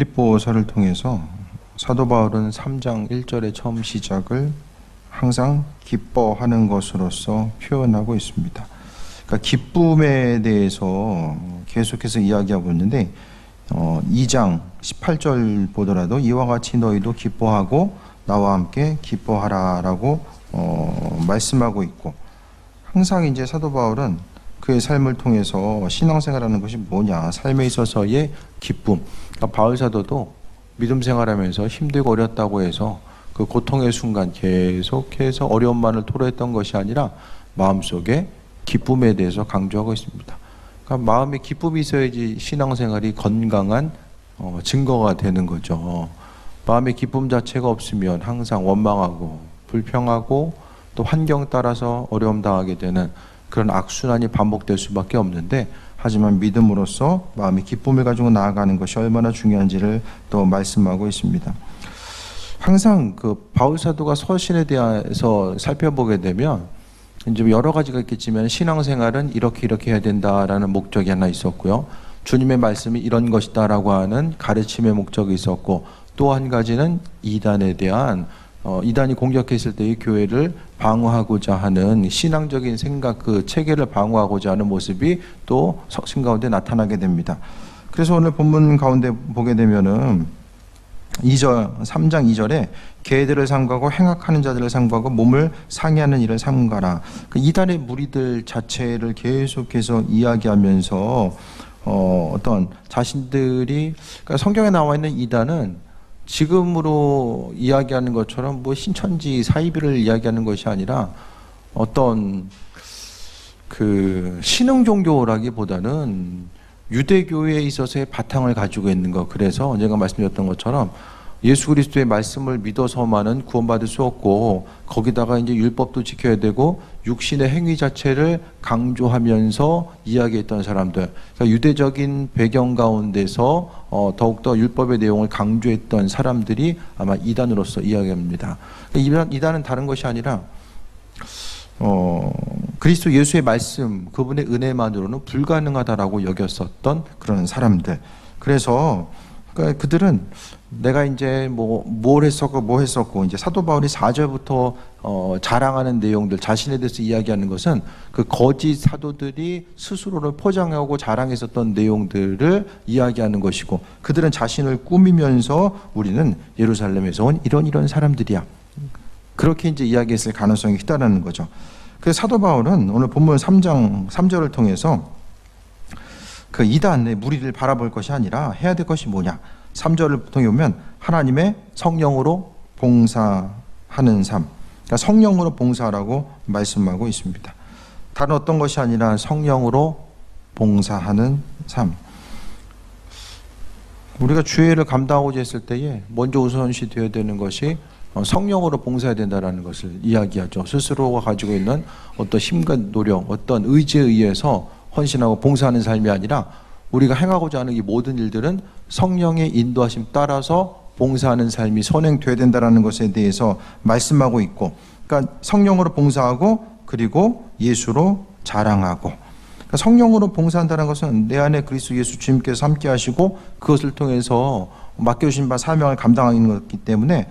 빌립보서를 통해서 사도 바울은 3장 1절의 처음 시작을 항상 기뻐하는 것으로서 표현하고 있습니다. 그러니까 기쁨에 대해서 계속해서 이야기하고 있는데 2장 18절 보더라도 이와 같이 너희도 기뻐하고 나와 함께 기뻐하라라고 말씀하고 있고, 항상 이제 사도 바울은 그의 삶을 통해서 신앙생활하는 것이 뭐냐, 삶에 있어서의 기쁨. 그러니까 바울 사도도 믿음 생활하면서 힘들고 어렵다고 해서 그 고통의 순간 계속해서 어려움만을 토로했던 것이 아니라 마음속에 기쁨에 대해서 강조하고 있습니다. 그러니까 마음에 기쁨이 있어야지 신앙생활이 건강한 증거가 되는 거죠. 마음에 기쁨 자체가 없으면 항상 원망하고 불평하고 또 환경 따라서 어려움 당하게 되는 그런 악순환이 반복될 수밖에 없는데, 하지만 믿음으로써 마음의 기쁨을 가지고 나아가는 것이 얼마나 중요한지를 또 말씀하고 있습니다. 항상 그 바울 사도가 서신에 대해서 살펴보게 되면 이제 여러 가지가 있겠지만 신앙생활은 이렇게 해야 된다라는 목적이 하나 있었고요. 주님의 말씀이 이런 것이다라고 하는 가르침의 목적이 있었고, 또 한 가지는 이단에 대한 이단이 공격했을 때의 교회를 방어하고자 하는 신앙적인 생각, 그 체계를 방어하고자 하는 모습이 또 서신 가운데 나타나게 됩니다. 그래서 오늘 본문 가운데 보게 되면은 3장 2절에 개들을 삼가고 행악하는 자들을 삼가고 몸을 상해하는 일을 삼가라. 그 이단의 무리들 자체를 계속해서 이야기하면서 어떤 자신들이, 그러니까 성경에 나와 있는 이단은 지금으로 이야기하는 것처럼 뭐 신천지 사이비를 이야기하는 것이 아니라 어떤 그 신흥 종교라기보다는 유대교에 있어서의 바탕을 가지고 있는 것. 그래서 언젠가 말씀드렸던 것처럼 예수 그리스도의 말씀을 믿어서만은 구원받을 수 없고, 거기다가 이제 율법도 지켜야 되고 육신의 행위 자체를 강조하면서 이야기했던 사람들, 그러니까 유대적인 배경 가운데서 더욱더 율법의 내용을 강조했던 사람들이 아마 이단으로서 이야기합니다. 이단은 다른 것이 아니라 그리스도 예수의 말씀, 그분의 은혜만으로는 불가능하다라고 여겼었던 그런 사람들. 그래서 그러니까 그들은 내가 이제 뭘 했었고 이제 사도 바울이 4절부터 자랑하는 내용들, 자신에 대해서 이야기하는 것은 그 거짓 사도들이 스스로를 포장하고 자랑했었던 내용들을 이야기하는 것이고, 그들은 자신을 꾸미면서 우리는 예루살렘에서 온 이런 사람들이야, 그렇게 이제 이야기했을 가능성이 크다라는 거죠. 그래서 사도 바울은 오늘 본문 3장 3절을 통해서 그 이단의 무리를 바라볼 것이 아니라 해야 될 것이 뭐냐, 3절을 통해 보면 하나님의 성령으로 봉사하는 삶, 그러니까 성령으로 봉사하라고 말씀하고 있습니다. 다른 어떤 것이 아니라 성령으로 봉사하는 삶. 우리가 주의를 감당하고자 했을 때에 먼저 우선시 되어야 되는 것이 성령으로 봉사해야 된다는 것을 이야기하죠. 스스로가 가지고 있는 어떤 힘과 노력, 어떤 의지에 의해서 헌신하고 봉사하는 삶이 아니라 우리가 행하고자 하는 이 모든 일들은 성령의 인도하심 따라서 봉사하는 삶이 선행돼야 된다는 것에 대해서 말씀하고 있고, 그러니까 성령으로 봉사하고 그리고 예수로 자랑하고, 그러니까 성령으로 봉사한다는 것은 내 안에 그리스도 예수 주님께서 함께 하시고 그것을 통해서 맡겨주신 바 사명을 감당하는 것이기 때문에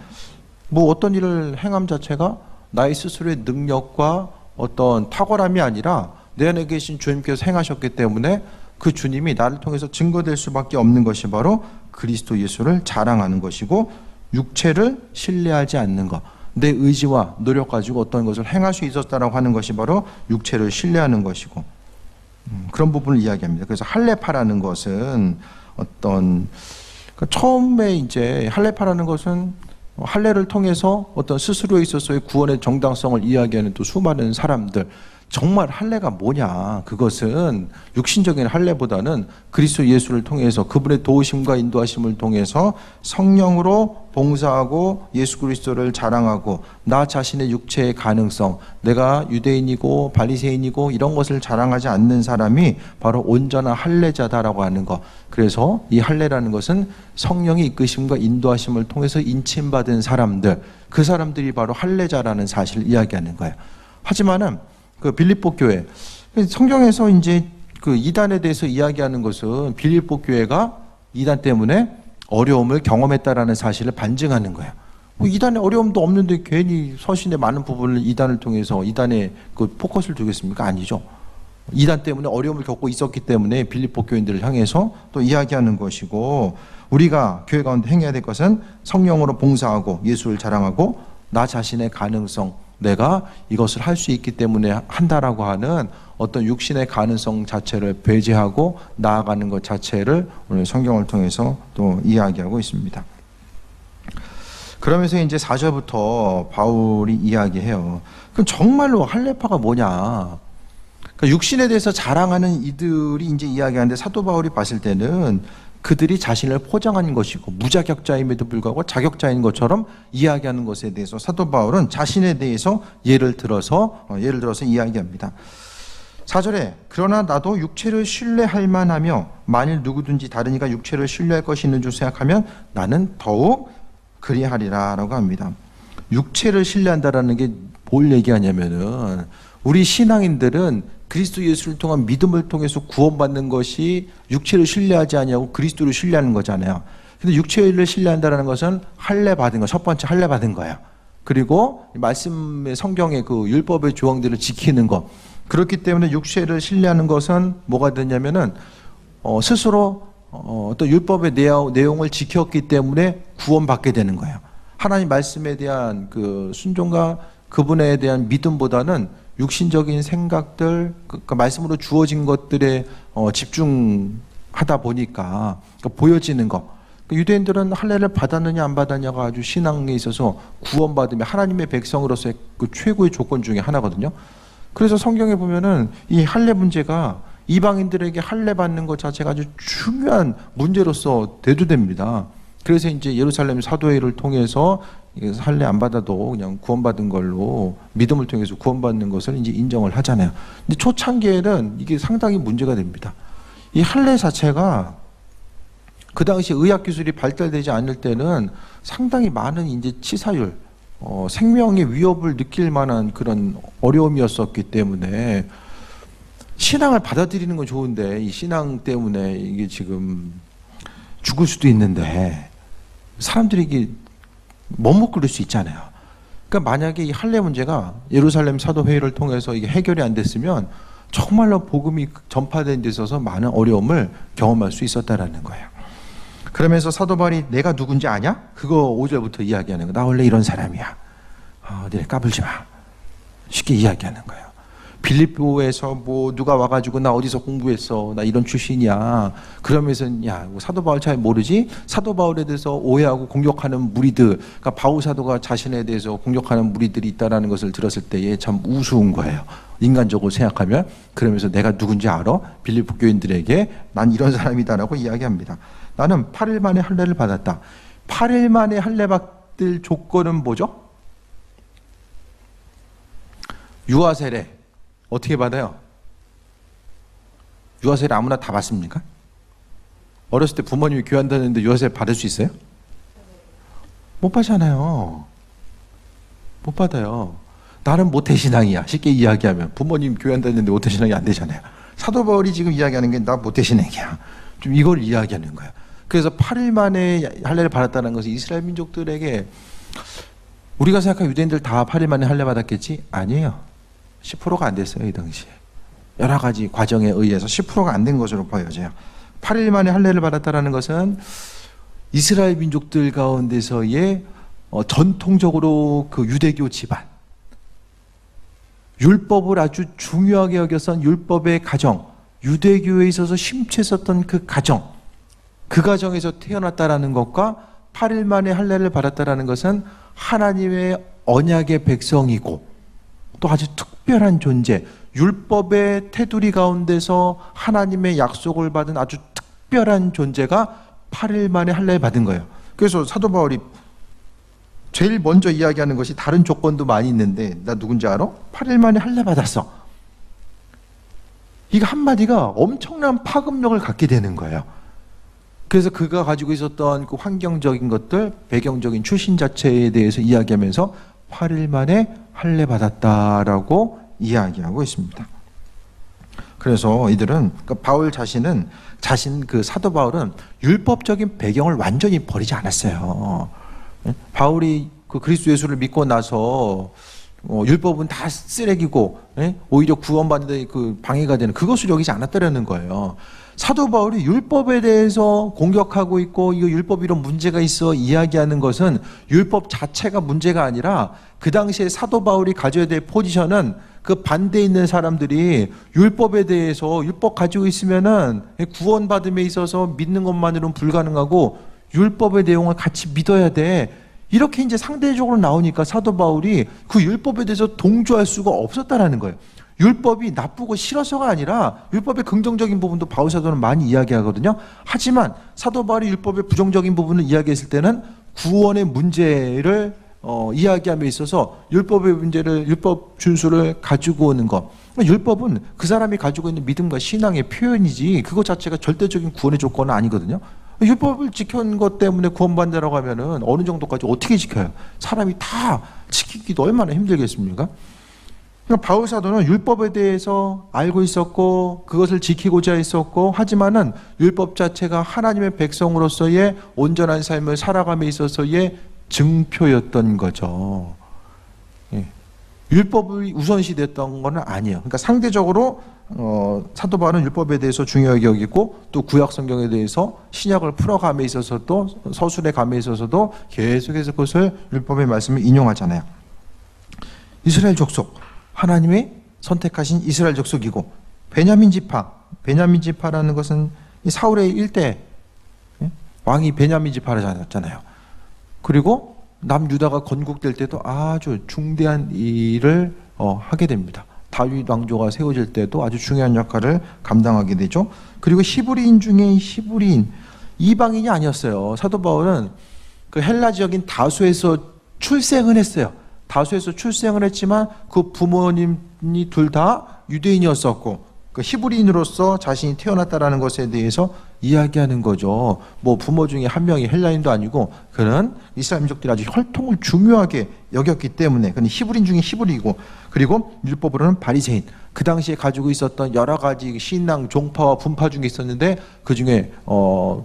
뭐 어떤 일을 행함 자체가 나의 스스로의 능력과 어떤 탁월함이 아니라 내 안에 계신 주님께서 행하셨기 때문에 그 주님이 나를 통해서 증거될 수밖에 없는 것이 바로 그리스도 예수를 자랑하는 것이고, 육체를 신뢰하지 않는 것, 내 의지와 노력 가지고 어떤 것을 행할 수 있었다라고 하는 것이 바로 육체를 신뢰하는 것이고, 그런 부분을 이야기합니다. 그래서 할례파라는 것은 처음에 이제 할례파라는 것은 할례를 통해서 어떤 스스로에 있어서의 구원의 정당성을 이야기하는 또 수많은 사람들, 정말 할례가 뭐냐, 그것은 육신적인 할례보다는 그리스도 예수를 통해서 그분의 도우심과 인도하심을 통해서 성령으로 봉사하고 예수 그리스도를 자랑하고 나 자신의 육체의 가능성, 내가 유대인이고 바리새인이고 이런 것을 자랑하지 않는 사람이 바로 온전한 할례자다라고 하는 것. 그래서 이 할례라는 것은 성령의 이끄심과 인도하심을 통해서 인침받은 사람들, 그 사람들이 바로 할례자라는 사실을 이야기하는 거예요. 하지만은 그 빌립보 교회, 성경에서 이제 그 이단에 대해서 이야기하는 것은 빌립보 교회가 이단 때문에 어려움을 경험했다라는 사실을 반증하는 거예요. 뭐 이단에 어려움도 없는데 괜히 서신의 많은 부분을 이단을 통해서 이단에 그 포커스를 두겠습니까? 아니죠. 이단 때문에 어려움을 겪고 있었기 때문에 빌립보 교인들을 향해서 또 이야기하는 것이고, 우리가 교회 가운데 행해야 될 것은 성령으로 봉사하고 예수를 자랑하고 나 자신의 가능성, 내가 이것을 할 수 있기 때문에 한다라고 하는 어떤 육신의 가능성 자체를 배제하고 나아가는 것 자체를 오늘 성경을 통해서 또 이야기하고 있습니다. 그러면서 이제 4절부터 바울이 이야기해요. 그럼 정말로 할례파가 뭐냐? 그러니까 육신에 대해서 자랑하는 이들이 이제 이야기하는데, 사도 바울이 봤을 때는 그들이 자신을 포장한 것이고 무자격자임에도 불구하고 자격자인 것처럼 이야기하는 것에 대해서 사도 바울은 자신에 대해서 예를 들어서 이야기합니다. 4절에 그러나 나도 육체를 신뢰할 만하며 만일 누구든지 다른 이가 육체를 신뢰할 것이 있는 줄 생각하면 나는 더욱 그리하리라 라고 합니다. 육체를 신뢰한다라는 게 뭘 얘기하냐면은, 우리 신앙인들은 그리스도 예수를 통한 믿음을 통해서 구원받는 것이 육체를 신뢰하지 아니하고 그리스도를 신뢰하는 거잖아요. 근데 육체를 신뢰한다는 것은 할례 받은 거, 첫 번째 할례 받은 거예요. 그리고 말씀의 성경의 그 율법의 조항들을 지키는 것. 그렇기 때문에 육체를 신뢰하는 것은 뭐가 되냐면은 스스로 어떤 율법의 내용을 지켰기 때문에 구원받게 되는 거예요. 하나님 말씀에 대한 그 순종과 그분에 대한 믿음보다는 육신적인 생각들, 그 말씀으로 주어진 것들에 집중하다 보니까 보여지는 것. 유대인들은 할례를 받았느냐 안 받았느냐가 아주 신앙에 있어서 구원받으면 하나님의 백성으로서의 그 최고의 조건 중에 하나거든요. 그래서 성경에 보면은 이 할례 문제가 이방인들에게 할례 받는 것 자체가 아주 중요한 문제로서 대두됩니다. 그래서 이제 예루살렘 사도회를 통해서 할례 안 받아도 그냥 구원받은 걸로 믿음을 통해서 구원받는 것을 이제 인정을 하잖아요. 근데 초창기에는 이게 상당히 문제가 됩니다. 이 할례 자체가 그 당시 의학 기술이 발달되지 않을 때는 상당히 많은 이제 치사율, 생명의 위협을 느낄 만한 그런 어려움이었었기 때문에 신앙을 받아들이는 건 좋은데 이 신앙 때문에 이게 지금 죽을 수도 있는데 사람들이 이게 머뭇거릴 수 있잖아요. 그러니까 만약에 이 할례 문제가 예루살렘 사도회의를 통해서 이게 해결이 안 됐으면 정말로 복음이 전파된 데 있어서 많은 어려움을 경험할 수 있었다라는 거예요. 그러면서 사도 바울이 내가 누군지 아냐? 그거 5절부터 이야기하는 거. 나 원래 이런 사람이야. 네, 까불지 마. 쉽게 이야기하는 거예요. 빌립보에서 뭐 누가 와가지고 나 어디서 공부했어, 나 이런 출신이야. 그러면서 야, 사도 바울 잘 모르지? 사도 바울에 대해서 오해하고 공격하는 무리들, 그러니까 바울 사도가 자신에 대해서 공격하는 무리들이 있다라는 것을 들었을 때에 참 우스운 거예요. 인간적으로 생각하면. 그러면서 내가 누군지 알아? 빌립보 교인들에게 난 이런 사람이다라고 이야기합니다. 나는 8일 만에 할례를 받았다. 8일 만에 할례 받을 조건은 뭐죠? 유아 세례. 어떻게 받아요? 유아 세례 아무나 다 받습니까? 어렸을 때 부모님이 교회 안 다녔는데 유아 세례 받을 수 있어요? 못 받잖아요. 못 받아요. 나는 모태신앙이야. 쉽게 이야기하면 부모님 교회 안 다녔는데 모태신앙이 안 되잖아요. 사도 바울이 지금 이야기하는 게 나 모태신앙이야. 좀 이걸 이야기하는 거예요. 그래서 8일 만에 할례를 받았다는 것은 이스라엘 민족들에게, 우리가 생각한 유대인들 다 8일 만에 할례 받았겠지? 아니에요. 10%가 안 됐어요, 이 당시에. 여러 가지 과정에 의해서 10%가 안 된 것으로 보여져요. 8일 만에 할례를 받았다는 것은 이스라엘 민족들 가운데서의 전통적으로 그 유대교 집안, 율법을 아주 중요하게 여겼던 율법의 가정, 유대교에 있어서 심취했었던 그 가정, 그 가정에서 태어났다라는 것과 8일 만에 할례를 받았다라는 것은 하나님의 언약의 백성이고 또 아주 특별한 존재, 율법의 테두리 가운데서 하나님의 약속을 받은 아주 특별한 존재가 8일 만에 할례를 받은 거예요. 그래서 사도 바울이 제일 먼저 이야기하는 것이, 다른 조건도 많이 있는데 나 누군지 알아? 8일 만에 할례 받았어. 이거 한마디가 엄청난 파급력을 갖게 되는 거예요. 그래서 그가 가지고 있었던 그 환경적인 것들, 배경적인 출신 자체에 대해서 이야기하면서 8일 만에 할례 받았다라고 이야기하고 있습니다. 그래서 이들은 그러니까 바울 자신은 그 사도 바울은 율법적인 배경을 완전히 버리지 않았어요. 바울이 그 그리스도 예수를 믿고 나서 율법은 다 쓰레기고 오히려 구원받는 그 방해가 되는 그것을 여기지 않았다라는 거예요. 사도 바울이 율법에 대해서 공격하고 있고 이거 율법 이런 문제가 있어 이야기하는 것은 율법 자체가 문제가 아니라 그 당시에 사도 바울이 가져야 될 포지션은 그 반대에 있는 사람들이 율법에 대해서 율법 가지고 있으면은 구원받음에 있어서 믿는 것만으로는 불가능하고 율법의 내용을 같이 믿어야 돼. 이렇게 이제 상대적으로 나오니까 사도 바울이 그 율법에 대해서 동조할 수가 없었다라는 거예요. 율법이 나쁘고 싫어서가 아니라 율법의 긍정적인 부분도 바울 사도는 많이 이야기하거든요. 하지만 사도 바울이 율법의 부정적인 부분을 이야기했을 때는 구원의 문제를 이야기함에 있어서 율법의 문제를, 율법 준수를 가지고 오는 것. 율법은 그 사람이 가지고 있는 믿음과 신앙의 표현이지 그것 자체가 절대적인 구원의 조건은 아니거든요. 율법을 지킨 것 때문에 구원받는다고 하면은 어느 정도까지 어떻게 지켜요? 사람이 다 지키기도 얼마나 힘들겠습니까? 그러니까 바울 사도는 율법에 대해서 알고 있었고 그것을 지키고자 했었고 하지만은 율법 자체가 하나님의 백성으로서의 온전한 삶을 살아감에 있어서의 증표였던 거죠. 예. 율법이 우선시 됐던 건 아니에요. 그러니까 상대적으로 사도 바울은 율법에 대해서 중요하게 여기고 또 구약 성경에 대해서 신약을 풀어감에 있어서도 서술의 감에 있어서도 계속해서 그것을 율법의 말씀을 인용하잖아요. 이스라엘 족속, 하나님이 선택하신 이스라엘 족속이고 베냐민 지파라는 것은 사울의 일대 왕이 베냐민 지파라잖아요. 그리고 남유다가 건국될 때도 아주 중대한 일을 하게 됩니다. 다윗 왕조가 세워질 때도 아주 중요한 역할을 감당하게 되죠. 그리고 히브리인 중에 히브리인, 이방인이 아니었어요. 사도 바울은 그 헬라 지역인 다수에서 출생을 했어요. 다수에서 출생을 했지만 그 부모님이 둘 다 유대인이었었고 그 히브리인으로서 자신이 태어났다라는 것에 대해서 이야기하는 거죠. 뭐 부모 중에 한 명이 헬라인도 아니고 그는 이스라엘 민족들이 아주 혈통을 중요하게 여겼기 때문에 그는 히브리인 중에 히브리이고 그리고 율법으로는 바리새인. 그 당시에 가지고 있었던 여러 가지 신앙 종파와 분파 중에 있었는데 그 중에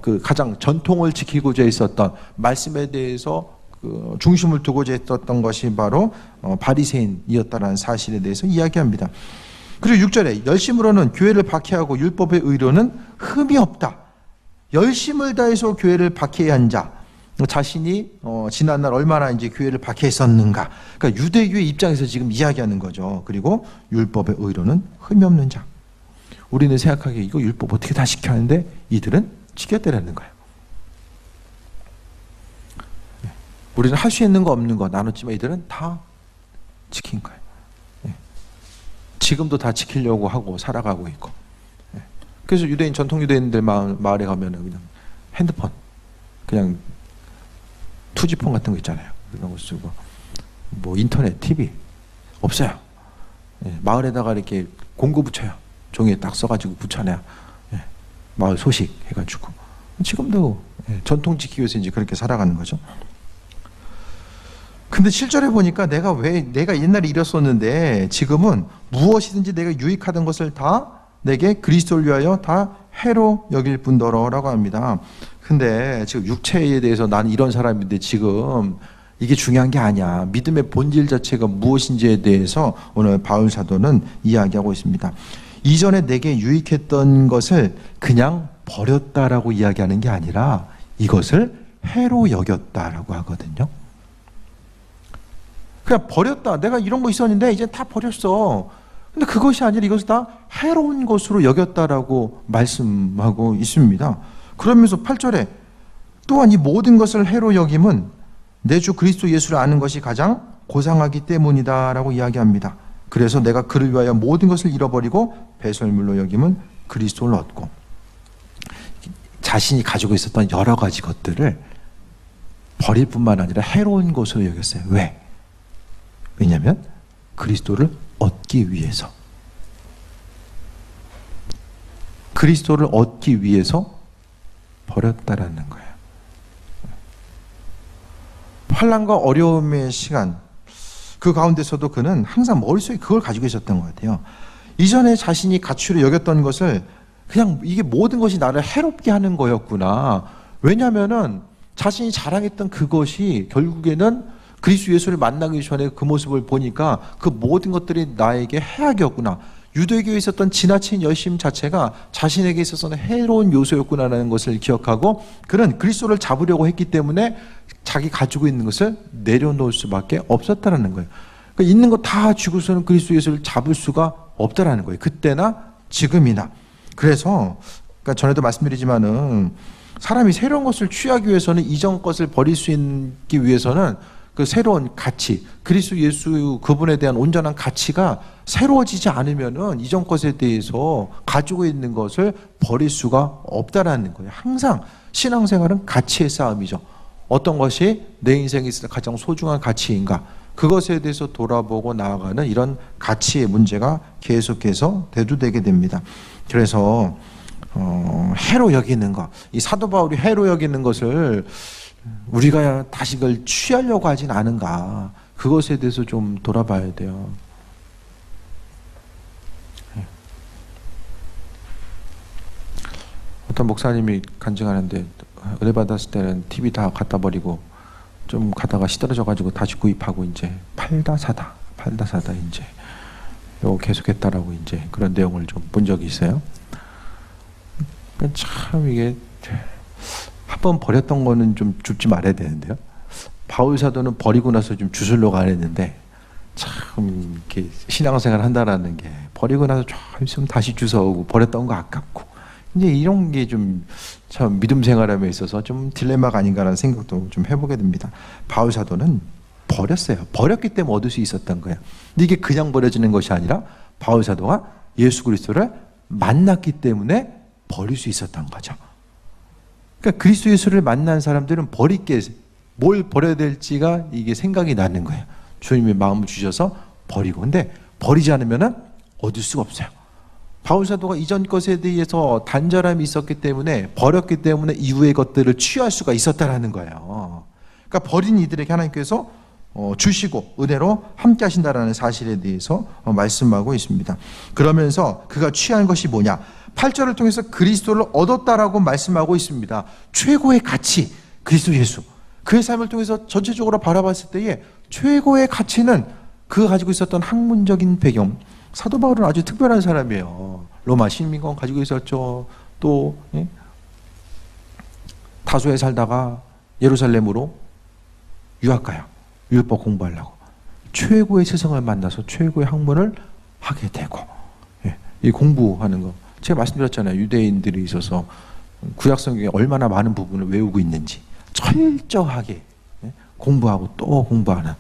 그 가장 전통을 지키고자 했었던 말씀에 대해서 그 중심을 두고자 했었던 것이 바로 바리새인이었다라는 사실에 대해서 이야기합니다. 그리고 6절에 열심으로는 교회를 박해하고 율법의 의로는 흠이 없다. 열심을 다해서 교회를 박해한 자, 자신이 지난날 얼마나 이제 교회를 박해했었는가. 그러니까 유대교의 입장에서 지금 이야기하는 거죠. 그리고 율법의 의로는 흠이 없는 자. 우리는 생각하기에 이거 율법 어떻게 다 지켜야 하는데 이들은 지켰다라는 거예요. 우리는 할 수 있는 거 없는 거 나눴지만 이들은 다 지킨 거예요. 지금도 다 지키려고 하고 살아가고 있고. 그래서 유대인, 전통 유대인들 마을에 가면은 그냥 핸드폰, 그냥 투지폰 같은 거 있잖아요. 그런 거 쓰고, 뭐 인터넷, TV 없어요. 마을에다가 이렇게 공고 붙여요. 종이에 딱 써가지고 붙여놔요. 마을 소식 해가지고. 지금도 전통 지키기 위해서 이제 그렇게 살아가는 거죠. 근데 7절에 보니까 내가 옛날에 이랬었는데 지금은 무엇이든지 내가 유익하던 것을 다 내게 그리스도를 위하여 다 해로 여길 뿐더러라고 합니다. 근데 지금 육체에 대해서 나는 이런 사람인데 지금 이게 중요한 게 아니야. 믿음의 본질 자체가 무엇인지에 대해서 오늘 바울 사도는 이야기하고 있습니다. 이전에 내게 유익했던 것을 그냥 버렸다라고 이야기하는 게 아니라 이것을 해로 여겼다라고 하거든요. 그냥 버렸다. 내가 이런 거 있었는데 이제 다 버렸어. 근데 그것이 아니라 이것을 다 해로운 것으로 여겼다라고 말씀하고 있습니다. 그러면서 8절에 또한 이 모든 것을 해로 여김은 내 주 그리스도 예수를 아는 것이 가장 고상하기 때문이다라고 이야기합니다. 그래서 내가 그를 위하여 모든 것을 잃어버리고 배설물로 여김은 그리스도를 얻고 자신이 가지고 있었던 여러 가지 것들을 버릴 뿐만 아니라 해로운 것으로 여겼어요. 왜? 왜냐하면 그리스도를 얻기 위해서. 그리스도를 얻기 위해서 버렸다라는 거예요. 환난과 어려움의 시간, 그 가운데서도 그는 항상 머릿속에 그걸 가지고 있었던 것 같아요. 이전에 자신이 가치로 여겼던 것을 그냥 이게 모든 것이 나를 해롭게 하는 거였구나. 왜냐하면은 자신이 자랑했던 그것이 결국에는 그리스도 예수를 만나기 전에 그 모습을 보니까 그 모든 것들이 나에게 해악이었구나. 유대교에 있었던 지나친 열심 자체가 자신에게 있어서는 해로운 요소였구나라는 것을 기억하고, 그는 그리스도를 잡으려고 했기 때문에 자기 가지고 있는 것을 내려놓을 수밖에 없었다라는 거예요. 그러니까 있는 거 다 쥐고서는 그리스도 예수를 잡을 수가 없다라는 거예요. 그때나 지금이나. 그래서 그러니까 전에도 말씀드리지만은 사람이 새로운 것을 취하기 위해서는 이전 것을 버릴 수 있기 위해서는 그 새로운 가치, 그리스도 예수 그분에 대한 온전한 가치가 새로워지지 않으면은 이전 것에 대해서 가지고 있는 것을 버릴 수가 없다라는 거예요. 항상 신앙생활은 가치의 싸움이죠. 어떤 것이 내 인생에 있어서 가장 소중한 가치인가, 그것에 대해서 돌아보고 나아가는 이런 가치의 문제가 계속해서 대두되게 됩니다. 그래서 해로 여기는 것, 이 사도 바울이 해로 여기는 것을 우리가 다시 그걸 취하려고 하진 않은가, 그것에 대해서 좀 돌아봐야 돼요. 어떤 목사님이 간증하는데 은혜 받았을 때는 TV 다 갖다 버리고 좀 가다가 시들어져 가지고 다시 구입하고 이제 팔다 사다 이제 요거 계속했다라고 이제 그런 내용을 좀 본 적이 있어요. 참 이게 한번 버렸던 거는 좀 줍지 말아야 되는데요. 바울 사도는 버리고 나서 좀 주술로 가랬는데 참 이렇게 신앙생활 한다라는 게 버리고 나서 좀 있으면 다시 주워오고 버렸던 거 아깝고, 이제 이런 게 좀 참 믿음 생활함에 있어서 좀 딜레마가 아닌가라는 생각도 좀 해보게 됩니다. 바울 사도는 버렸어요. 버렸기 때문에 얻을 수 있었던 거예요. 근데 이게 그냥 버려지는 것이 아니라 바울 사도가 예수 그리스도를 만났기 때문에 버릴 수 있었던 거죠. 그러니까 그리스도 예수를 만난 사람들은 버릴 게 뭘 버려야 될지가 이게 생각이 나는 거예요. 주님의 마음을 주셔서 버리고, 근데 버리지 않으면은 얻을 수가 없어요. 바울 사도가 이전 것에 대해서 단절함이 있었기 때문에, 버렸기 때문에 이후의 것들을 취할 수가 있었다라는 거예요. 그러니까 버린 이들에게 하나님께서 주시고 은혜로 함께 하신다라는 사실에 대해서 말씀하고 있습니다. 그러면서 그가 취한 것이 뭐냐? 8절을 통해서 그리스도를 얻었다라고 말씀하고 있습니다. 최고의 가치, 그리스도 예수. 그의 삶을 통해서 전체적으로 바라봤을 때에 최고의 가치는 그가 가지고 있었던 학문적인 배경. 사도 바울은 아주 특별한 사람이에요. 로마 시민권 가지고 있었죠. 또 다소에 살다가 예루살렘으로 유학 가요. 율법 공부하려고. 최고의 스승을 만나서 최고의 학문을 하게 되고, 이 공부하는 거. 제가 말씀드렸잖아요. 유대인들이 있어서 구약 성경에 얼마나 많은 부분을 외우고 있는지 철저하게 공부하고 또 공부하는.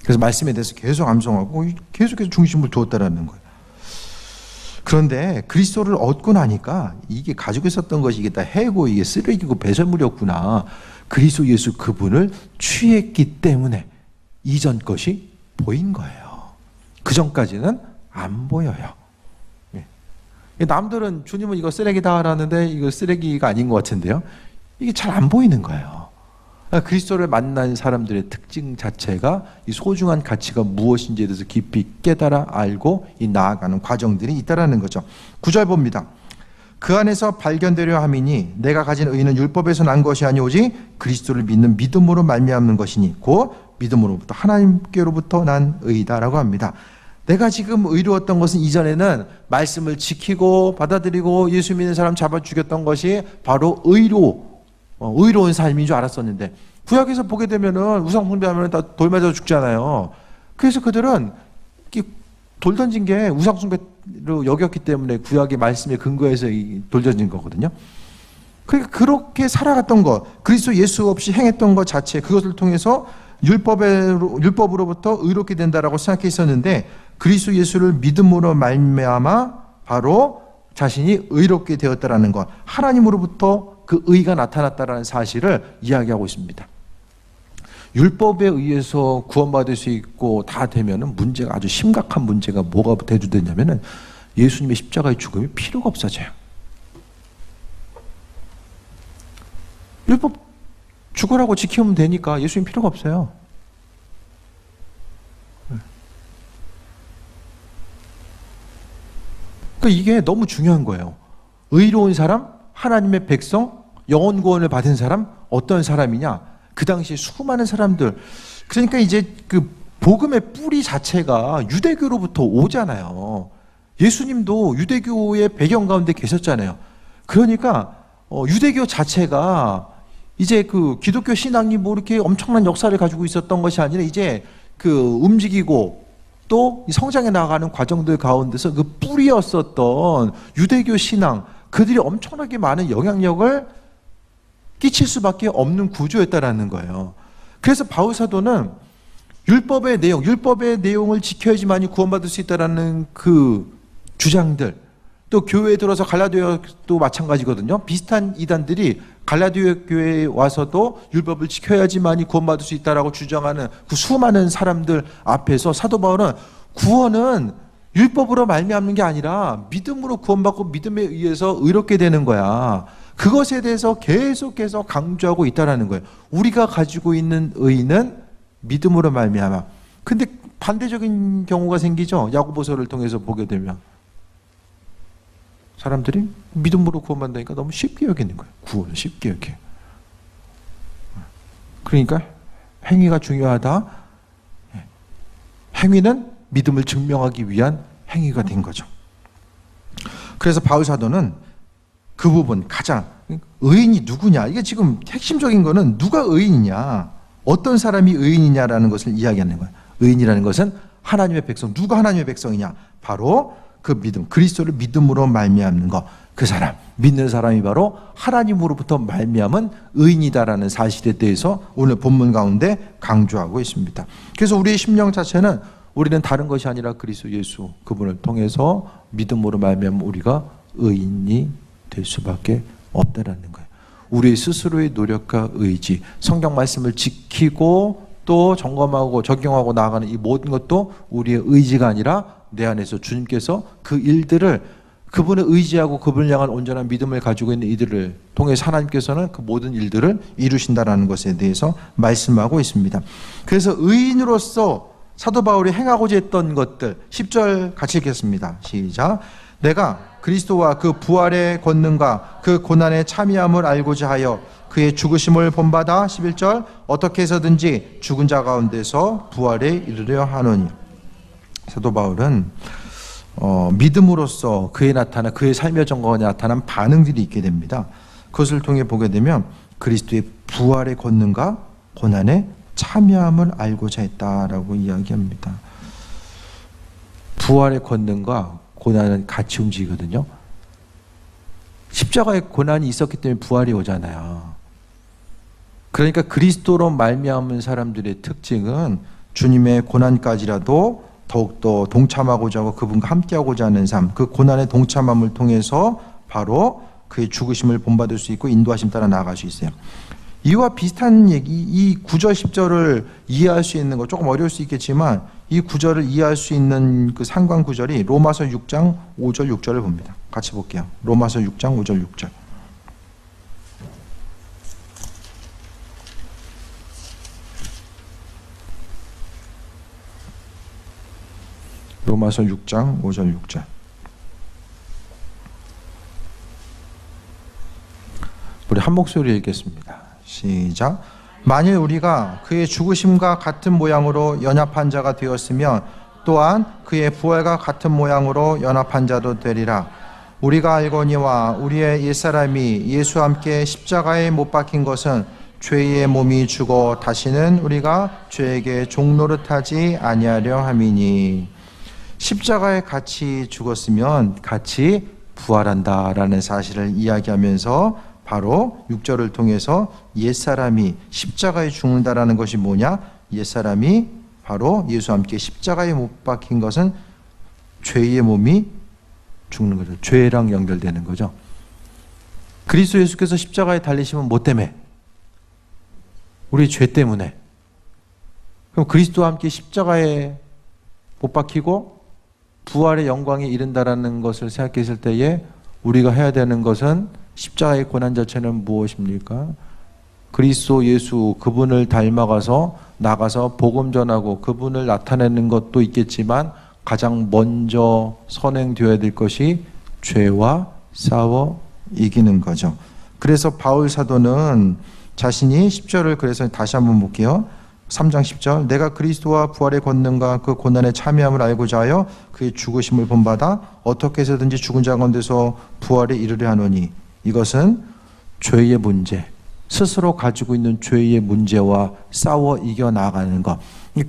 그래서 말씀에 대해서 계속 암송하고 계속해서 중심을 두었다라는 거예요. 그런데 그리스도를 얻고 나니까 이게 가지고 있었던 것이 이게 다 해고 이게 쓰레기고 배설물이었구나. 그리스도 예수 그분을 취했기 때문에 이전 것이 보인 거예요. 그 전까지는 안 보여요. 남들은 주님은 이거 쓰레기다라는데 이거 쓰레기가 아닌 것 같은데요. 이게 잘 안 보이는 거예요. 그리스도를 만난 사람들의 특징 자체가 이 소중한 가치가 무엇인지에 대해서 깊이 깨달아 알고 이 나아가는 과정들이 있다라는 거죠. 9절 봅니다. 그 안에서 발견되려 함이니 내가 가진 의는 율법에서 난 것이 아니오직 그리스도를 믿는 믿음으로 말미암는 것이니 곧 믿음으로부터 하나님께로부터 난 의다라고 합니다. 내가 지금 의로웠던 것은 이전에는 말씀을 지키고 받아들이고 예수 믿는 사람 잡아 죽였던 것이 바로 의로운 삶인 줄 알았었는데, 구약에서 보게 되면은 우상 숭배하면 다 돌 맞아 죽잖아요. 그래서 그들은 돌 던진 게 우상 숭배로 여겼기 때문에 구약의 말씀에 근거해서 돌 던진 거거든요. 그러니까 그렇게 살아갔던 것, 그리스도 예수 없이 행했던 것 자체, 그것을 통해서 율법으로부터 의롭게 된다라고 생각했었는데, 그리스도 예수를 믿음으로 말미암아 바로 자신이 의롭게 되었다라는 것, 하나님으로부터 그 의가 나타났다라는 사실을 이야기하고 있습니다. 율법에 의해서 구원받을 수 있고 다 되면은 문제가, 아주 심각한 문제가 뭐가 대두되냐면은 예수님의 십자가의 죽음이 필요가 없어져요. 율법 죽으라고 지키면 되니까 예수님 필요가 없어요. 그러니까 이게 너무 중요한 거예요. 의로운 사람, 하나님의 백성, 영혼 구원을 받은 사람, 어떤 사람이냐? 그 당시에 수많은 사람들. 그러니까 이제 그 복음의 뿌리 자체가 유대교로부터 오잖아요. 예수님도 유대교의 배경 가운데 계셨잖아요. 그러니까 유대교 자체가 이제 그 기독교 신앙이 뭐 이렇게 엄청난 역사를 가지고 있었던 것이 아니라 이제 그 움직이고 또 성장해 나가는 과정들 가운데서 그 뿌리였었던 유대교 신앙, 그들이 엄청나게 많은 영향력을 끼칠 수밖에 없는 구조였다라는 거예요. 그래서 바울 사도는 율법의 내용을 지켜야지만이 구원받을 수 있다라는 그 주장들, 또 교회에 들어서 갈라디아도 마찬가지거든요. 비슷한 이단들이 갈라디아 교회에 와서도 율법을 지켜야지만이 구원받을 수 있다라고 주장하는 그 수많은 사람들 앞에서 사도 바울은 구원은 율법으로 말미암는 게 아니라 믿음으로 구원받고 믿음에 의해서 의롭게 되는 거야. 그것에 대해서 계속해서 강조하고 있다라는 거예요. 우리가 가지고 있는 의는 믿음으로 말미암아. 근데 반대적인 경우가 생기죠. 야고보서를 통해서 보게 되면 사람들이 믿음으로 구원받는다니까 너무 쉽게 여기는 거예요. 구원을 쉽게 여겨. 그러니까 행위가 중요하다. 행위는 믿음을 증명하기 위한 행위가 된 거죠. 그래서 바울 사도는 그 부분 가장 의인이 누구냐, 이게 지금 핵심적인 거는 누가 의인이냐, 어떤 사람이 의인이냐라는 것을 이야기하는 거예요. 의인이라는 것은 하나님의 백성. 누가 하나님의 백성이냐? 바로 그 믿음, 그리스도를 믿음으로 말미암는 것. 그 사람, 믿는 사람이 바로 하나님으로부터 말미암은 의인이다라는 사실에 대해서 오늘 본문 가운데 강조하고 있습니다. 그래서 우리의 심령 자체는 우리는 다른 것이 아니라 그리스도 예수, 그분을 통해서 믿음으로 말미암은 우리가 의인이 될 수밖에 없다라는 거예요. 우리 스스로의 노력과 의지, 성경 말씀을 지키고 또 점검하고 적용하고 나아가는 이 모든 것도 우리의 의지가 아니라 내 안에서 주님께서 그 일들을, 그분을 의지하고 그분을 향한 온전한 믿음을 가지고 있는 이들을 통해서 하나님께서는 그 모든 일들을 이루신다라는 것에 대해서 말씀하고 있습니다. 그래서 의인으로서 사도 바울이 행하고자 했던 것들, 10절 같이 읽겠습니다. 시작. 내가 그리스도와 그 부활의 권능과 그 고난의 참여함을 알고자 하여 그의 죽으심을 본받아, 11절, 어떻게 해서든지 죽은 자 가운데서 부활에 이르려 하노니. 사도 바울은 믿음으로써 그의 삶의 정거가 나타난 반응들이 있게 됩니다. 그것을 통해 보게 되면 그리스도의 부활의 권능과 고난의 참여함을 알고자 했다라고 이야기합니다. 부활의 권능과 고난은 같이 움직이거든요. 십자가의 고난이 있었기 때문에 부활이 오잖아요. 그러니까 그리스도로 말미암은 사람들의 특징은 주님의 고난까지라도 더욱더 동참하고자 하고 그분과 함께하고자 하는 삶, 그 고난의 동참함을 통해서 바로 그의 죽으심을 본받을 수 있고 인도하심 따라 나아갈 수 있어요. 이와 비슷한 얘기, 이 9절 10절을 이해할 수 있는 거 조금 어려울 수 있겠지만 이 구절을 이해할 수 있는 그 상관 구절이 로마서 6장 5절 6절을 봅니다. 같이 볼게요. 로마서 6장 5절 6절. 로마서 6장 5절 6절. 우리 한 목소리 읽겠습니다. 시작. 만일 우리가 그의 죽으심과 같은 모양으로 연합한 자가 되었으면 또한 그의 부활과 같은 모양으로 연합한 자도 되리라. 우리가 알거니와 우리의 옛사람이 예수와 함께 십자가에 못 박힌 것은 죄의 몸이 죽어 다시는 우리가 죄에게 종노릇하지 아니하려 함이니. 십자가에 같이 죽었으면 같이 부활한다라는 사실을 이야기하면서 바로 6절을 통해서 옛사람이 십자가에 죽는다라는 것이 뭐냐? 옛사람이 바로 예수와 함께 십자가에 못 박힌 것은 죄의 몸이 죽는 거죠. 죄랑 연결되는 거죠. 그리스도 예수께서 십자가에 달리시면 뭐 때문에? 우리 죄 때문에. 그럼 그리스도와 함께 십자가에 못 박히고 부활의 영광에 이른다라는 것을 생각했을 때에 우리가 해야 되는 것은 십자가의 고난 자체는 무엇입니까? 그리스도 예수, 그분을 닮아가서 나가서 복음 전하고 그분을 나타내는 것도 있겠지만 가장 먼저 선행되어야 될 것이 죄와 싸워 이기는 거죠. 그래서 바울 사도는 자신이 10절을 그래서 다시 한번 볼게요. 3장 10절, 내가 그리스도와 부활의 권능과 그 고난에 참여함을 알고자 하여 그의 죽으심을 본받아 어떻게 해서든지 죽은 자 가운데서 부활에 이르려 하노니, 이것은 죄의 문제, 스스로 가지고 있는 죄의 문제와 싸워 이겨나가는 것.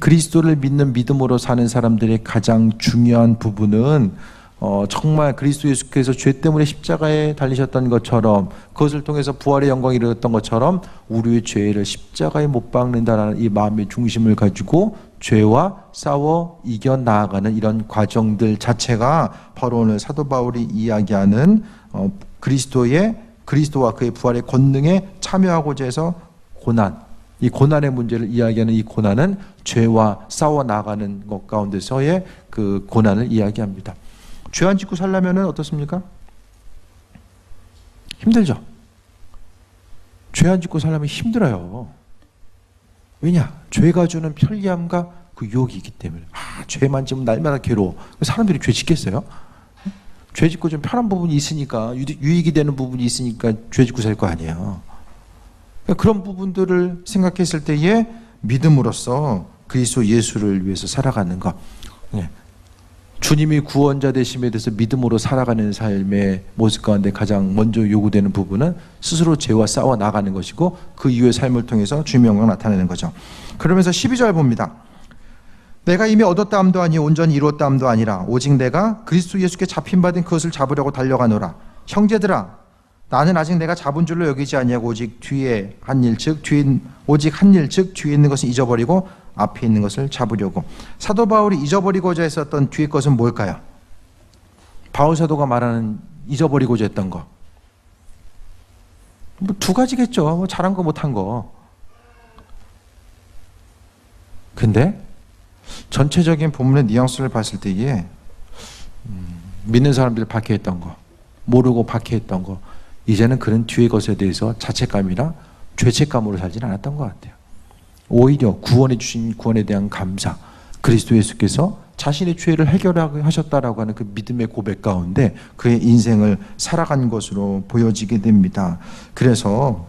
그리스도를 믿는 믿음으로 사는 사람들의 가장 중요한 부분은 정말 그리스도 예수께서 죄 때문에 십자가에 달리셨던 것처럼, 그것을 통해서 부활의 영광이 이르렀던 것처럼 우리의 죄를 십자가에 못 박는다라는 이 마음의 중심을 가지고 죄와 싸워 이겨나가는 이런 과정들 자체가 바로 오늘 사도 바울이 이야기하는 그리스도와 그의 부활의 권능에 참여하고자 해서 고난, 이 고난의 문제를 이야기하는 이 고난은 죄와 싸워 나가는 것 가운데서의 그 고난을 이야기합니다. 죄 안 짓고 살려면 어떻습니까? 힘들죠. 죄 안 짓고 살려면 힘들어요. 왜냐? 죄가 주는 편리함과 그 유혹이 있기 때문에. 죄만 지면 날마다 괴로워. 사람들이 죄 짓겠어요? 죄 짓고 좀 편한 부분이 있으니까, 유익이 되는 부분이 있으니까 죄 짓고 살 거 아니에요. 그런 부분들을 생각했을 때에 믿음으로써 그리스도 예수를 위해서 살아가는 것. 주님이 구원자 되심에 대해서 믿음으로 살아가는 삶의 모습 가운데 가장 먼저 요구되는 부분은 스스로 죄와 싸워 나가는 것이고, 그 이후의 삶을 통해서 주님의 영광을 나타내는 거죠. 그러면서 12절 봅니다. 내가 이미 얻었다함도 아니요 온전히 이루었다함도 아니라 오직 내가 그리스도 예수께 잡힌 바 된 그것을 잡으려고 달려가노라. 형제들아, 나는 아직 내가 잡은 줄로 여기지 아니하고 오직 한 일 즉 뒤에 있는 것을 잊어버리고 앞에 있는 것을 잡으려고. 사도 바울이 잊어버리고자 했었던 뒤의 것은 뭘까요? 바울 사도가 말하는 잊어버리고자 했던 거, 두 가지겠죠. 잘한 거 못한 거. 근데 전체적인 본문의 뉘앙스를 봤을 때에 믿는 사람들이 박해했던 거, 모르고 박해했던 거, 이제는 그런 뒤의 것에 대해서 자책감이나 죄책감으로 살진 않았던 것 같아요. 오히려 구원해 주신 구원에 대한 감사, 그리스도 예수께서 자신의 죄를 해결하셨다라고 하는 그 믿음의 고백 가운데 그의 인생을 살아간 것으로 보여지게 됩니다. 그래서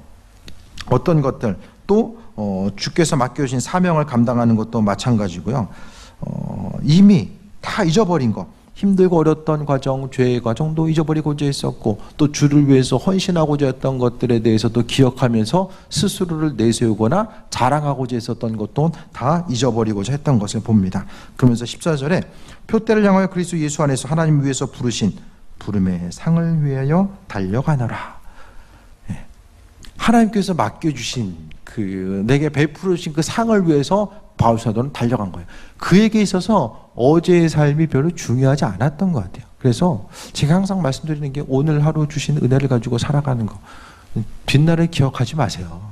어떤 것들, 또 주께서 맡겨주신 사명을 감당하는 것도 마찬가지고요. 이미 다 잊어버린 것, 힘들고 어렸던 과정, 죄의 과정도 잊어버리고자 했었고, 또 주를 위해서 헌신하고자 했던 것들에 대해서도 기억하면서 스스로를 내세우거나 자랑하고자 했었던 것도 다 잊어버리고자 했던 것을 봅니다. 그러면서 14절에 표대를 향하여 그리스도 예수 안에서 하나님 위해서 부르신 부름의 상을 위하여 달려가노라. 하나님께서 맡겨주신 내게 베풀으신 그 상을 위해서 바울 사도는 달려간 거예요. 그에게 있어서 어제의 삶이 별로 중요하지 않았던 것 같아요. 그래서 제가 항상 말씀드리는 게, 오늘 하루 주신 은혜를 가지고 살아가는 거, 뒷날을 기억하지 마세요.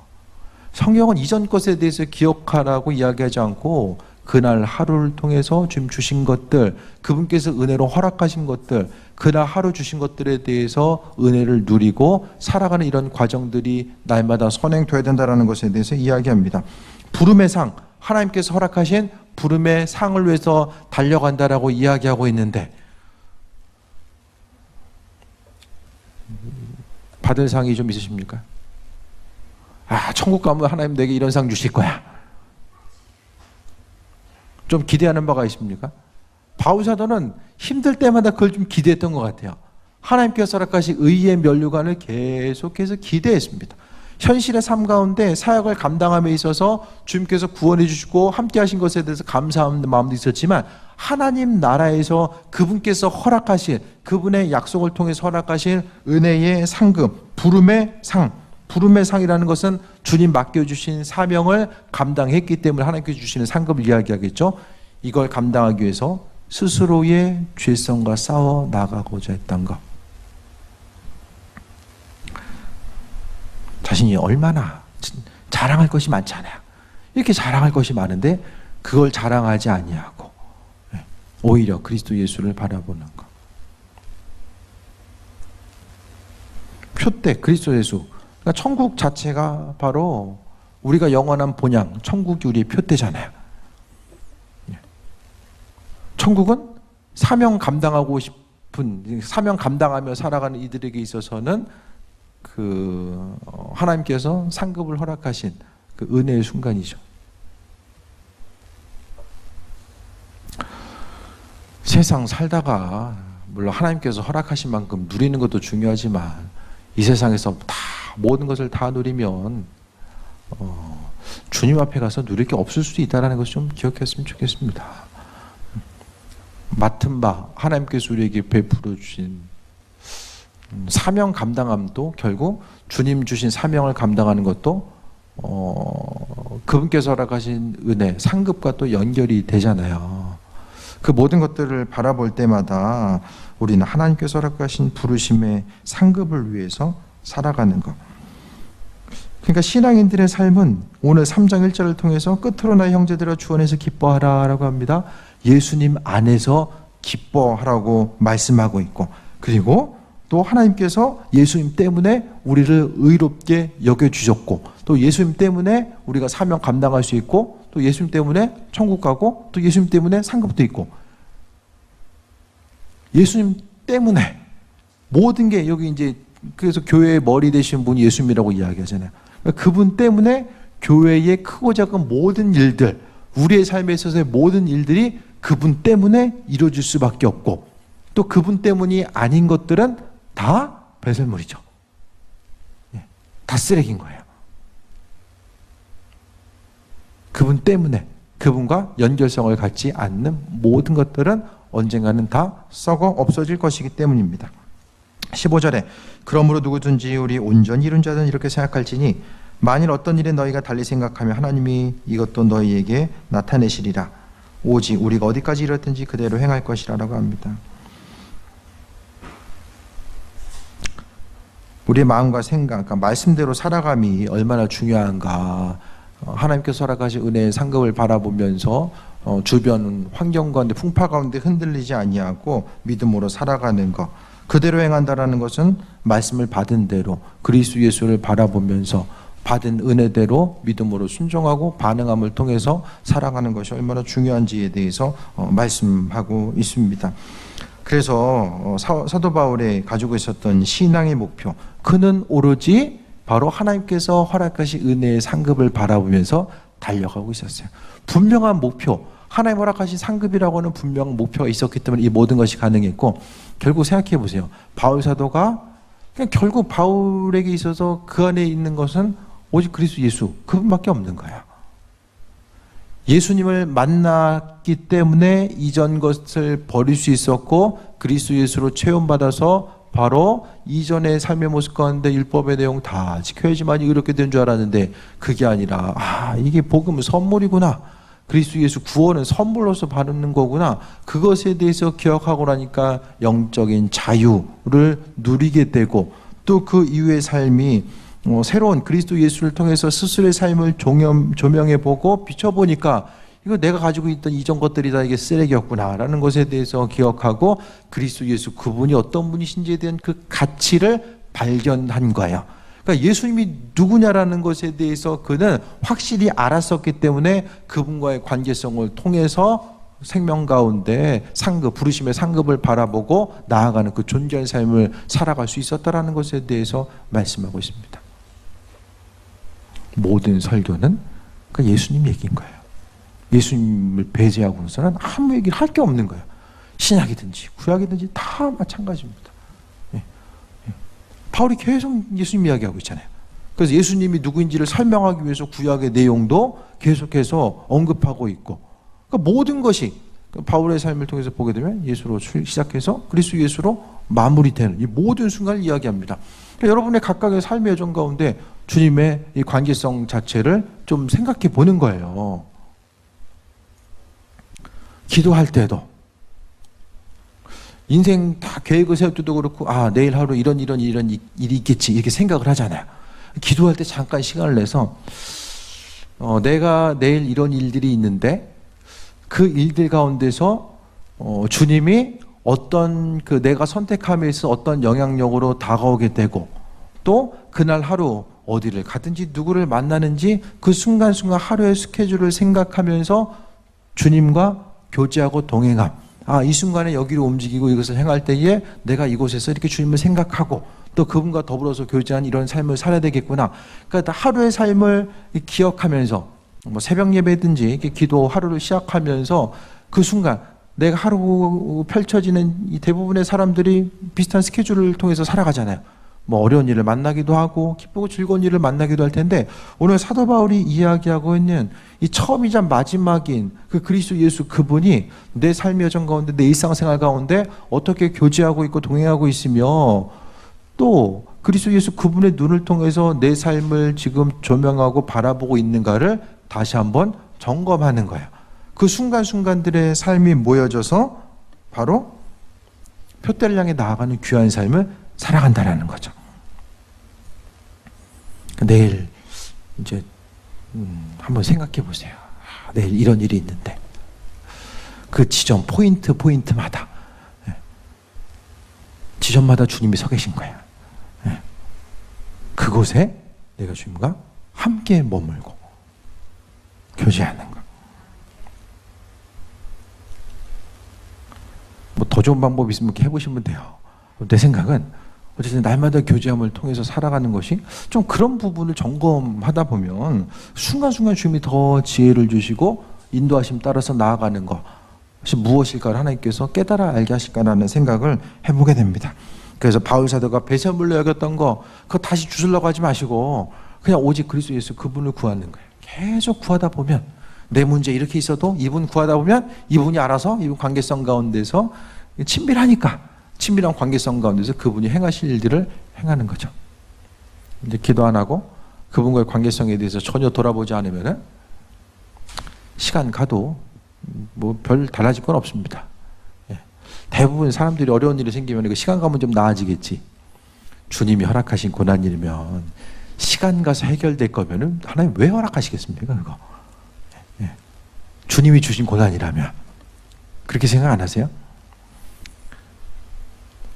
성경은 이전 것에 대해서 기억하라고 이야기하지 않고, 그날 하루를 통해서 주님 주신 것들, 그분께서 은혜로 허락하신 것들, 그날 하루 주신 것들에 대해서 은혜를 누리고 살아가는 이런 과정들이 날마다 선행돼야 된다는 것에 대해서 이야기합니다. 부름의 상, 하나님께서 허락하신 부름의 상을 위해서 달려간다라고 이야기하고 있는데, 받을 상이 좀 있으십니까? 천국 가면 하나님 내게 이런 상 주실 거야. 좀 기대하는 바가 있습니까? 바울 사도는 힘들 때마다 그걸 좀 기대했던 것 같아요. 하나님께서 허락하신 의의 면류관을 계속해서 기대했습니다. 현실의 삶 가운데 사역을 감당함에 있어서 주님께서 구원해 주시고 함께 하신 것에 대해서 감사하는 마음도 있었지만, 하나님 나라에서 그분께서 허락하신, 그분의 약속을 통해서 허락하신 은혜의 상급, 부름의 상이라는 것은 주님 맡겨주신 사명을 감당했기 때문에 하나님께서 주시는 상급을 이야기하겠죠. 이걸 감당하기 위해서 스스로의 죄성과 싸워 나가고자 했던 것. 자신이 얼마나 자랑할 것이 많잖아요. 이렇게 자랑할 것이 많은데 그걸 자랑하지 아니하고 오히려 그리스도 예수를 바라보는 것. 표대, 그리스도 예수. 그러니까 천국 자체가 바로 우리가 영원한 본향, 천국이 우리의 표대잖아요. 천국은 사명 감당하고 분, 사명 감당하며 살아가는 이들에게 있어서는 하나님께서 상급을 허락하신 그 은혜의 순간이죠. 세상 살다가 물론 하나님께서 허락하신 만큼 누리는 것도 중요하지만 이 세상에서 다 모든 것을 다 누리면 주님 앞에 가서 누릴 게 없을 수도 있다는 것을 좀 기억했으면 좋겠습니다. 맡은 바 하나님께서 우리에게 베풀어 주신 사명 감당함도 결국 주님 주신 사명을 감당하는 것도 그분께서 허락하신 은혜, 상급과 또 연결이 되잖아요. 그 모든 것들을 바라볼 때마다 우리는 하나님께서 허락하신 부르심의 상급을 위해서 살아가는 것. 그러니까 신앙인들의 삶은 오늘 3장 1절을 통해서 끝으로 나의 형제들아 주 안에서 기뻐하라 라고 합니다. 예수님 안에서 기뻐하라고 말씀하고 있고, 그리고 또 하나님께서 예수님 때문에 우리를 의롭게 여겨주셨고, 또 예수님 때문에 우리가 사명 감당할 수 있고, 또 예수님 때문에 천국 가고, 또 예수님 때문에 상급도 있고, 예수님 때문에 모든 게 여기 이제 그래서 교회의 머리 되신 분이 예수님이라고 이야기하잖아요. 그러니까 그분 때문에 교회의 크고 작은 모든 일들, 우리의 삶에 있어서의 모든 일들이 그분 때문에 이루어질 수밖에 없고, 또 그분 때문이 아닌 것들은 다 배설물이죠. 다 쓰레기인 거예요. 그분 때문에, 그분과 연결성을 갖지 않는 모든 것들은 언젠가는 다 썩어 없어질 것이기 때문입니다. 15절에 그러므로 누구든지 우리 온전히 이룬 자는 이렇게 생각할지니 만일 어떤 일에 너희가 달리 생각하면 하나님이 이것도 너희에게 나타내시리라. 오직 우리가 어디까지 이뤘든지 그대로 행할 것이라고 합니다. 우리의 마음과 생각, 그러니까 말씀대로 살아감이 얼마나 중요한가. 하나님께서 허락하신 은혜의 상급을 바라보면서 주변 환경 가운데 풍파 가운데 흔들리지 아니하고 믿음으로 살아가는 것, 그대로 행한다라는 것은 말씀을 받은 대로 그리스도 예수를 바라보면서 받은 은혜대로 믿음으로 순종하고 반응함을 통해서 살아가는 것이 얼마나 중요한지에 대해서 말씀하고 있습니다. 그래서 사도 바울이 가지고 있었던 신앙의 목표, 그는 오로지 바로 하나님께서 허락하신 은혜의 상급을 바라보면서 달려가고 있었어요. 분명한 목표, 하나님 허락하신 상급이라고 하는 분명한 목표가 있었기 때문에 이 모든 것이 가능했고, 결국 생각해 보세요. 바울 사도가 그냥 결국 바울에게 있어서 그 안에 있는 것은 오직 그리스도 예수, 그분밖에 없는 거야. 예수님을 만났기 때문에 이전 것을 버릴 수 있었고, 그리스도 예수로 체험받아서 바로 이전의 삶의 모습 가운데 율법의 내용 다 지켜야지만 이렇게 된 줄 알았는데, 그게 아니라 이게 복음은 선물이구나, 그리스도 예수 구원은 선물로서 받는 거구나, 그것에 대해서 기억하고 나니까 영적인 자유를 누리게 되고, 또 그 이후의 삶이 새로운 그리스도 예수를 통해서 스스로의 삶을 조명해 보고 비춰보니까 이거 내가 가지고 있던 이전 것들이 다 이게 쓰레기였구나 라는 것에 대해서 기억하고, 그리스도 예수 그분이 어떤 분이신지에 대한 그 가치를 발견한 거예요. 그러니까 예수님이 누구냐라는 것에 대해서 그는 확실히 알았었기 때문에 그분과의 관계성을 통해서 생명 가운데 상급, 부르심의 상급을 바라보고 나아가는 그 존귀한 삶을 살아갈 수 있었다라는 것에 대해서 말씀하고 있습니다. 모든 설교는 그러니까 예수님 얘기인 거예요. 예수님을 배제하고서는 아무 얘기를 할 게 없는 거예요. 신약이든지 구약이든지 다 마찬가지입니다. 바울이 계속 예수님 이야기하고 있잖아요. 그래서 예수님이 누구인지를 설명하기 위해서 구약의 내용도 계속해서 언급하고 있고, 그러니까 모든 것이 바울의 삶을 통해서 보게 되면 예수로 시작해서 그리스도 예수로 마무리되는 이 모든 순간을 이야기합니다. 그러니까 여러분의 각각의 삶의 여정 가운데 주님의 이 관계성 자체를 좀 생각해 보는 거예요. 기도할 때도 인생 다 계획을 세울 때도 그렇고, 내일 하루 이런 일이 있겠지 이렇게 생각을 하잖아요. 기도할 때 잠깐 시간을 내서 내가 내일 이런 일들이 있는데 그 일들 가운데서 주님이 어떤 그 내가 선택함에 있어 어떤 영향력으로 다가오게 되고, 또 그날 하루 어디를 가든지 누구를 만나는지 그 순간순간 하루의 스케줄을 생각하면서 주님과 교제하고 동행함, 이 순간에 여기로 움직이고 이것을 행할 때에 내가 이곳에서 이렇게 주님을 생각하고 또 그분과 더불어서 교제한 이런 삶을 살아야 되겠구나. 그러니까 하루의 삶을 기억하면서 뭐 새벽 예배든지 이렇게 기도 하루를 시작하면서 그 순간 내가 하루 펼쳐지는 이 대부분의 사람들이 비슷한 스케줄을 통해서 살아가잖아요. 뭐 어려운 일을 만나기도 하고 기쁘고 즐거운 일을 만나기도 할 텐데, 오늘 사도 바울이 이야기하고 있는 이 처음이자 마지막인 그 그리스도 예수 그분이 내 삶의 여정 가운데, 내 일상생활 가운데 어떻게 교제하고 있고 동행하고 있으며, 또 그리스도 예수 그분의 눈을 통해서 내 삶을 지금 조명하고 바라보고 있는가를 다시 한번 점검하는 거예요. 그 순간순간들의 삶이 모여져서 바로 표대를 향해 나아가는 귀한 삶을 살아간다라는 거죠. 내일 이제 한번 생각해 보세요. 내일 이런 일이 있는데 그 지점 포인트마다 지점마다 주님이 서 계신 거예요. 그곳에 내가 주님과 함께 머물고 교제하는 거. 뭐 더 좋은 방법이 있으면 이렇게 해보시면 돼요. 내 생각은 어쨌든 날마다 교제함을 통해서 살아가는 것이 좀 그런 부분을 점검하다 보면 순간순간 주님이 더 지혜를 주시고 인도하심 따라서 나아가는 것이 무엇일까를 하나님께서 깨달아 알게 하실까라는 생각을 해보게 됩니다. 그래서 바울 사도가 배설물로 여겼던 거 그거 다시 주술라고 하지 마시고 그냥 오직 그리스도 예수 그분을 구하는 거예요. 계속 구하다 보면 내 문제 이렇게 있어도 이분 구하다 보면 이분이 알아서 이분 관계성 가운데서 친밀한 관계성 가운데서 그분이 행하실 일들을 행하는 거죠. 이제 기도 안 하고 그분과의 관계성에 대해서 전혀 돌아보지 않으면은 시간 가도 뭐 별 달라질 건 없습니다. 대부분 사람들이 어려운 일이 생기면 그 시간 가면 좀 나아지겠지. 주님이 허락하신 고난이면 시간 가서 해결될 거면은 하나님 왜 허락하시겠습니까? 그거. 주님이 주신 고난이라면 그렇게 생각 안 하세요?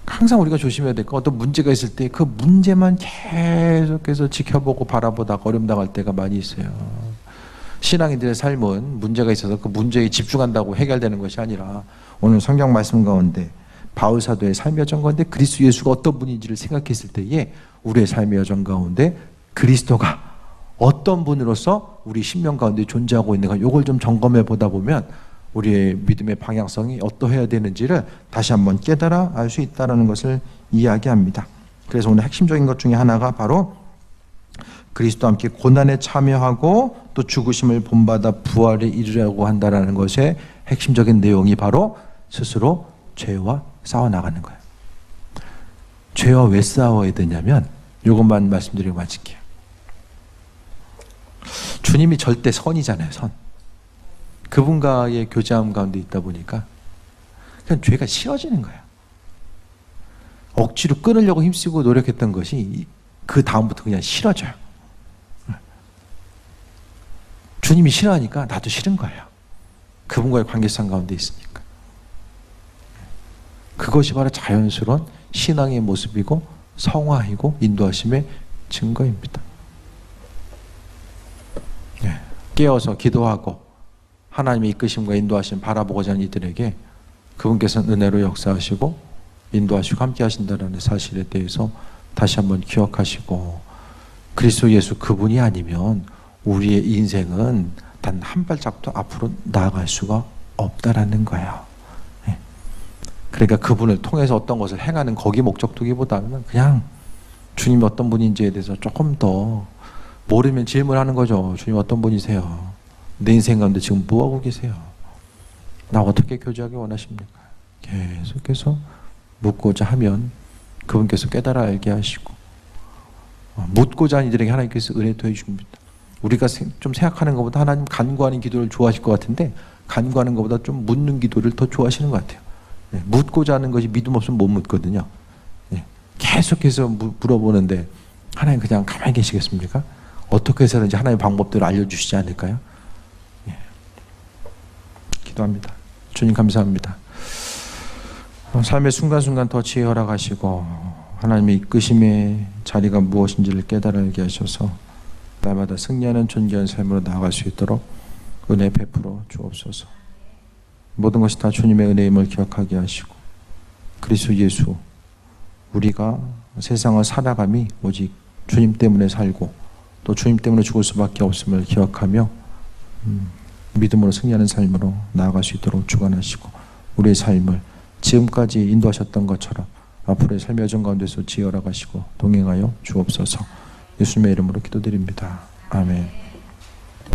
항상 우리가 조심해야 될 거, 어떤 문제가 있을 때 그 문제만 계속해서 지켜보고 바라보다가 어려움 당할 때가 많이 있어요. 신앙인들의 삶은 문제가 있어서 그 문제에 집중한다고 해결되는 것이 아니라 오늘 성경 말씀 가운데 바울 사도의 삶의 여정 가운데 그리스도 예수가 어떤 분인지를 생각했을 때에 우리의 삶의 여정 가운데 그리스도가 어떤 분으로서 우리 심령 가운데 존재하고 있는가, 이걸 좀 점검해 보다 보면 우리의 믿음의 방향성이 어떠해야 되는지를 다시 한번 깨달아 알 수 있다는 것을 이야기합니다. 그래서 오늘 핵심적인 것 중에 하나가 바로 그리스도와 함께 고난에 참여하고 또 죽으심을 본받아 부활에 이르려고 한다는 것의 핵심적인 내용이 바로 스스로 죄와 싸워나가는 거예요. 죄와 왜 싸워야 되냐면 이것만 말씀드리고 마칠게요. 주님이 절대 선이잖아요. 선. 그분과의 교제함 가운데 있다 보니까 그냥 죄가 싫어지는 거예요. 억지로 끊으려고 힘쓰고 노력했던 것이 그 다음부터 그냥 싫어져요. 주님이 싫어하니까 나도 싫은 거예요. 그분과의 관계성 가운데 있으니까. 그것이 바로 자연스러운 신앙의 모습이고 성화이고 인도하심의 증거입니다. 깨어서 기도하고 하나님의 이끄심과 인도하심 바라보고자 하는 이들에게 그분께서는 은혜로 역사하시고 인도하시고 함께 하신다는 사실에 대해서 다시 한번 기억하시고, 그리스도 예수 그분이 아니면 우리의 인생은 단 한 발짝도 앞으로 나아갈 수가 없다라는 거예요. 그러니까 그분을 통해서 어떤 것을 행하는 거기 목적두기보다는 그냥 주님이 어떤 분인지에 대해서 조금 더 모르면 질문하는 거죠. 주님 어떤 분이세요? 내 인생 가운데 지금 뭐하고 계세요? 나 어떻게 교제하기 원하십니까? 계속해서 묻고자 하면 그분께서 깨달아 알게 하시고, 묻고자 하는 이들에게 하나님께서 은혜 더해 줍니다. 우리가 좀 생각하는 것보다 하나님 간구하는 기도를 좋아하실 것 같은데 간구하는 것보다 좀 묻는 기도를 더 좋아하시는 것 같아요. 묻고자 하는 것이 믿음 없으면 못 묻거든요. 계속해서 물어보는데 하나님 그냥 가만히 계시겠습니까? 어떻게 해서든지 하나님의 방법들을 알려주시지 않을까요? 기도합니다. 주님 감사합니다. 삶의 순간순간 더 지혜 허락하시고 하나님의 이끄심의 자리가 무엇인지를 깨달게 하셔서 날마다 승리하는 존귀한 삶으로 나아갈 수 있도록 은혜 베풀어 주옵소서. 모든 것이 다 주님의 은혜임을 기억하게 하시고 그리스도 예수 우리가 세상을 살아감이 오직 주님 때문에 살고 또 주님 때문에 죽을 수밖에 없음을 기억하며 믿음으로 승리하는 삶으로 나아갈 수 있도록 주관하시고 우리의 삶을 지금까지 인도하셨던 것처럼 앞으로의 삶의 여정 가운데서 지어나가시고 동행하여 주옵소서. 예수님의 이름으로 기도드립니다. 아멘.